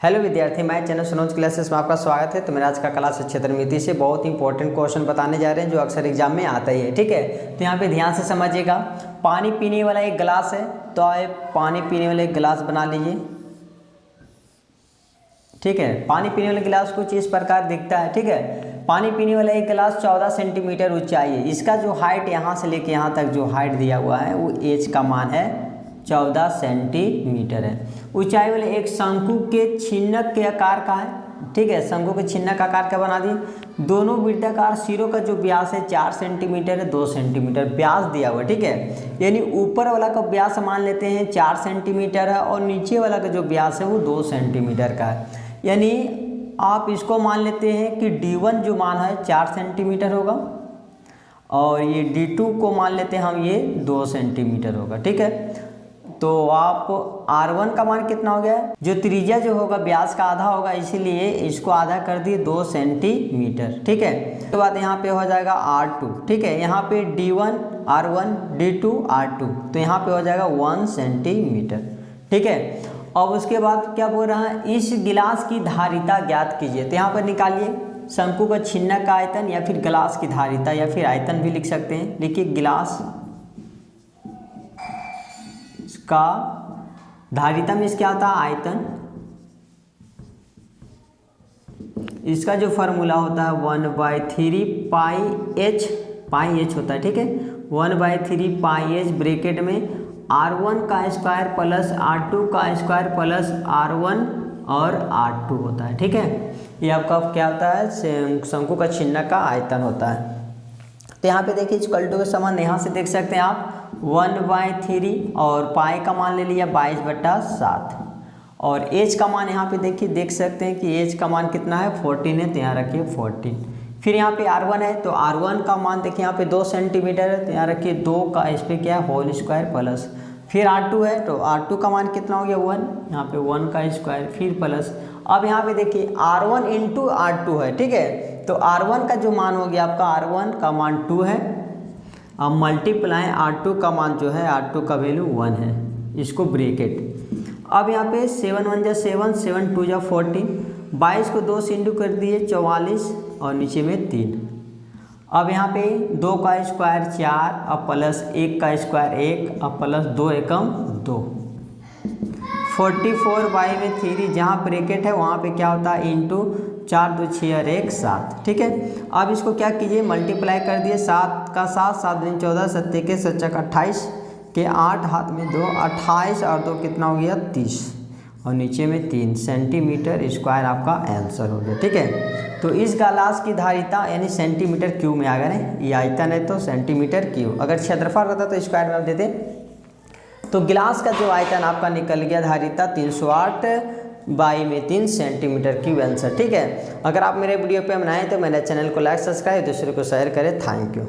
Hello विद्यार्थी, मैं channel Sanoj classes में आपका स्वागत है। तो मेरा आज का क्लास क्षेत्र मिति से बहुत इंपॉर्टेंट क्वेश्चन बताने जा रहे हैं जो अक्सर एग्जाम में आता ही है। ठीक है, तो यहाँ पे ध्यान से समझिएगा। पानी पीने वाला एक गिलास है, तो आप पानी पीने वाला एक गिलास बना लीजिए। ठीक है, पानी पीने वाले गिलास कुछ इस प्रकार दिखता है। ठीक है, पानी पीने वाला एक गिलास 14 सेंटीमीटर ऊंचाई है। इसका जो हाइट यहाँ से लेके यहाँ तक जो हाइट दिया हुआ है वो एच का मान है 14 सेंटीमीटर है। ऊंचाई वाले एक शंकु के छिन्नक के आकार का है। ठीक है, शंकु के छिन्नक आकार का बना दिए। दोनों वृत्ताकार सिरों का जो व्यास है 4 सेंटीमीटर है, 2 सेंटीमीटर व्यास दिया हुआ है। ठीक है, यानी ऊपर वाला का व्यास मान लेते हैं 4 सेंटीमीटर है और नीचे वाला का जो व्यास है वो 2 सेंटीमीटर का है। यानी आप इसको मान लेते हैं कि D1 जो मान है 4 सेंटीमीटर होगा और ये D2 को मान लेते हैं हम ये 2 सेंटीमीटर होगा। ठीक है, तो आप R1 का मान कितना हो गया, जो त्रिज्या जो होगा व्यास का आधा होगा, इसीलिए इसको आधा कर दिए 2 सेंटीमीटर। ठीक है, तो बाद यहाँ पे हो जाएगा R2। ठीक है, यहाँ पे D1 R1 D2 R2, तो यहाँ पे हो जाएगा 1 सेंटीमीटर। ठीक है, अब उसके बाद क्या बोल रहा है, इस गिलास की धारिता ज्ञात कीजिए। तो यहाँ पर निकालिए शंकु का छिन्नक का आयतन या फिर गिलास की धारिता या फिर आयतन भी लिख सकते हैं। देखिए गिलास का धारिता में क्या होता है, आयतन। इसका जो फॉर्मूला होता है 1/3 पाई एच होता है। ठीक है, 1/3 पाई एच ब्रैकेट में R1 का स्क्वायर प्लस R2 का स्क्वायर प्लस R1 और R2 होता है। ठीक है, ये आपका क्या होता है, शंकु का छिन्नक का आयतन होता है। तो यहाँ पे देखिए इक्वल टू के समान यहाँ से देख सकते हैं आप 1/3 और पाई का मान ले लिया 22/7 और एच का मान यहाँ पे देखिए देख सकते हैं कि एच का मान कितना है 14 है, तो यहाँ रखिए 14। फिर यहाँ पे R1 है, तो R1 का मान देखिए यहाँ पे 2 सेंटीमीटर है, तो यहाँ रखिए 2 का इस पर क्या है होल स्क्वायर प्लस। फिर R2 है, तो R2 का मान कितना हो गया 1, यहाँ पे 1 का स्क्वायर फिर प्लस। अब यहाँ पे देखिए R1 इंटू R2 है। ठीक है, तो R1 का जो मान हो गया आपका R1 का मान 2 है, अब मल्टीप्लाई R2 का मान जो है R2 का वैल्यू 1 है, इसको ब्रैकेट। अब यहाँ पे 7 1 जा 7, 7 2 जा 14, 22 को 2 से इंटू कर दिए 44 और नीचे में 3। अब यहाँ पे 2 का स्क्वायर 4 अब प्लस 1 का स्क्वायर 1 अब प्लस 2 एकम 2, 44/3 जहाँ ब्रैकेट है वहाँ पे क्या होता है इंटू 4 2 6 और 1 7। ठीक है, अब इसको क्या कीजिए मल्टीप्लाई कर दिए, 7 का 7 7 दिन 14 7 के 7 28 के 8 हाथ में 2 28 और 2 कितना हो गया 30 और नीचे में 3 सेंटीमीटर स्क्वायर आपका आंसर हो गया। ठीक है, तो इस गिलास की धारिता यानी सेंटीमीटर क्यूब में आ गया ना, ये आयतन है तो सेंटीमीटर क्यूब, अगर क्षेत्रफल रहता तो स्क्वायर में आप देते। तो गिलास का जो आयतन आपका निकल गया धारिता 308/3 सेंटीमीटर क्यूब आंसर। ठीक है, अगर आप मेरे वीडियो पे नए हैं तो मेरे चैनल को लाइक सब्सक्राइब दूसरे को शेयर करें। Thank you.